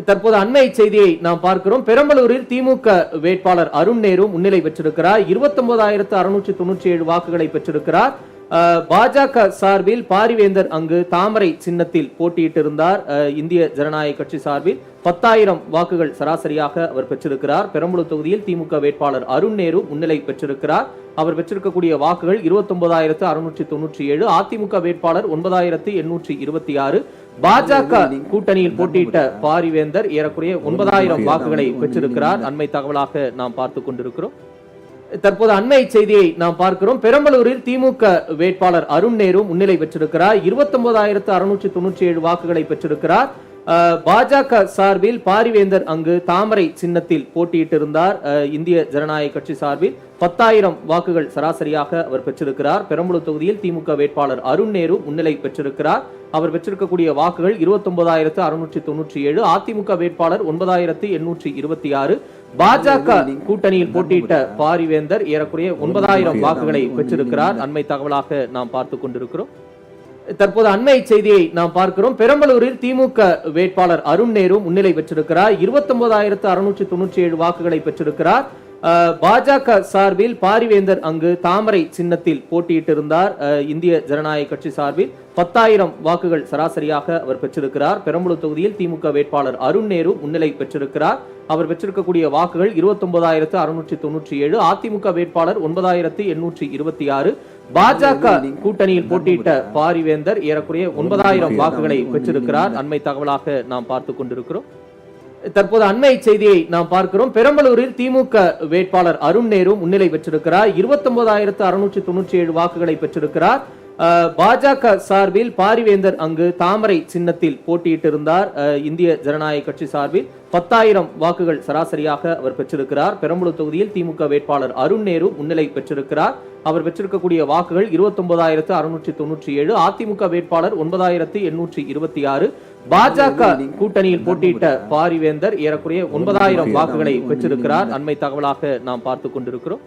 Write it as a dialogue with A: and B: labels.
A: தற்போது அண்மை செய்தியை நாம் பார்க்கிறோம். பெரம்பலூரில் திமுக வேட்பாளர் அருண் நேரு முன்னிலை பெற்றிருக்கிறார். 29,697 வாக்குகளை பெற்றிருக்கிறார். பாஜக சார்பில் பாரிவேந்தர் அங்கு தாமரை சின்னத்தில் போட்டியிட்டிருந்தார். இந்திய ஜனநாயக கட்சி சார்பில் 10,000 வாக்குகள் சராசரியாக அவர் பெற்றிருக்கிறார். பெரம்பலூர் தொகுதியில் திமுக வேட்பாளர் அருண் நேரு முன்னிலை பெற்றிருக்கிறார். அவர் பெற்றிருக்கக்கூடிய வாக்குகள் 29,697. அதிமுக வேட்பாளர் 9,826. பாஜக கூட்டணியில் போட்டியிட்ட பாரிவேந்தர் ஏறக்குறைய 9,000 வாக்குகளை பெற்றிருக்கிறார். அண்மை தகவலாக நாம் பார்த்துக் கொண்டிருக்கிறோம். தற்போது அண்மை செய்தியை நாம் பார்க்கிறோம். பெரம்பலூரில் திமுக வேட்பாளர் அருண் நேரு முன்னிலை பெற்றிருக்கிறார். 29,697 வாக்குகளை பெற்றிருக்கிறார். பாஜக சார்பில் பாரிவேந்தர் அங்கு தாமரை சின்னத்தில் போட்டியிட்டிருந்தார். இந்திய ஜனநாயக கட்சி சார்பில் 10,000 வாக்குகள் சராசரியாக அவர் பெற்றிருக்கிறார். பெரம்பலூர் தொகுதியில் திமுக வேட்பாளர் அருண் நேரு முன்னிலை பெற்றிருக்கிறார். அவர் பெற்றிருக்கக்கூடிய வாக்குகள் 29,697. அதிமுக வேட்பாளர் 9,826. பாஜக கூட்டணியில் போட்டியிட்ட பாரிவேந்தர் ஏறக்குறைய 9,000 வாக்குகளை பெற்றிருக்கிறார். அண்மை தகவலாக நாம் பார்த்துக் கொண்டிருக்கிறோம். தற்போது அண்மை செய்தியை நாம் பார்க்கிறோம். பெரம்பலூரில் திமுக வேட்பாளர் அருண் நேரு முன்னிலை பெற்றிருக்கிறார். 29,697 வாக்குகளை பெற்றிருக்கிறார். பாஜக சார்பில் பாரிவேந்தர் அங்கு தாமரை சின்னத்தில் போட்டியிட்டிருந்தார். இந்திய ஜனநாயக கட்சி சார்பில் 10,000 வாக்குகள் சராசரியாக அவர் பெற்றிருக்கிறார். பெரம்பலூர் தொகுதியில் திமுக வேட்பாளர் அருண் நேரு முன்னிலை பெற்றிருக்கிறார். அவர் பெற்றிருக்கக்கூடிய வாக்குகள் 29,697. அதிமுக வேட்பாளர் 9,826. பாஜக கூட்டணியில் போட்டியிட்ட பாரிவேந்தர் ஏறக்குறைய 9,000 வாக்குகளை பெற்றிருக்கிறார். அண்மை தகவலாக நாம் பார்த்துக் கொண்டிருக்கிறோம். தற்போது அண்மை செய்தியை நாம் பார்க்கிறோம். பெரம்பலூரில் திமுக வேட்பாளர் அருண் நேரு முன்னிலை பெற்றிருக்கிறார். 29,697 வாக்குகளை பெற்றிருக்கிறார். பாஜக சார்பில் பாரிவேந்தர் அங்கு தாமரை சின்னத்தில் போட்டியிட்டிருந்தார். இந்திய ஜனநாயக கட்சி சார்பில் 10,000 வாக்குகள் சராசரியாக அவர் பெற்றிருக்கிறார். பெரம்பலூர் தொகுதியில் திமுக வேட்பாளர் அருண் நேரு முன்னிலை பெற்றிருக்கிறார். அவர் பெற்றிருக்கக்கூடிய வாக்குகள் 29,697. அதிமுக வேட்பாளர் 9,826. பாஜக கூட்டணியில் போட்டியிட்ட பாரிவேந்தர் ஏறக்குறைய 9,000 வாக்குகளை பெற்றிருக்கிறார். அண்மை தகவலாக நாம் பார்த்துக் கொண்டிருக்கிறோம்.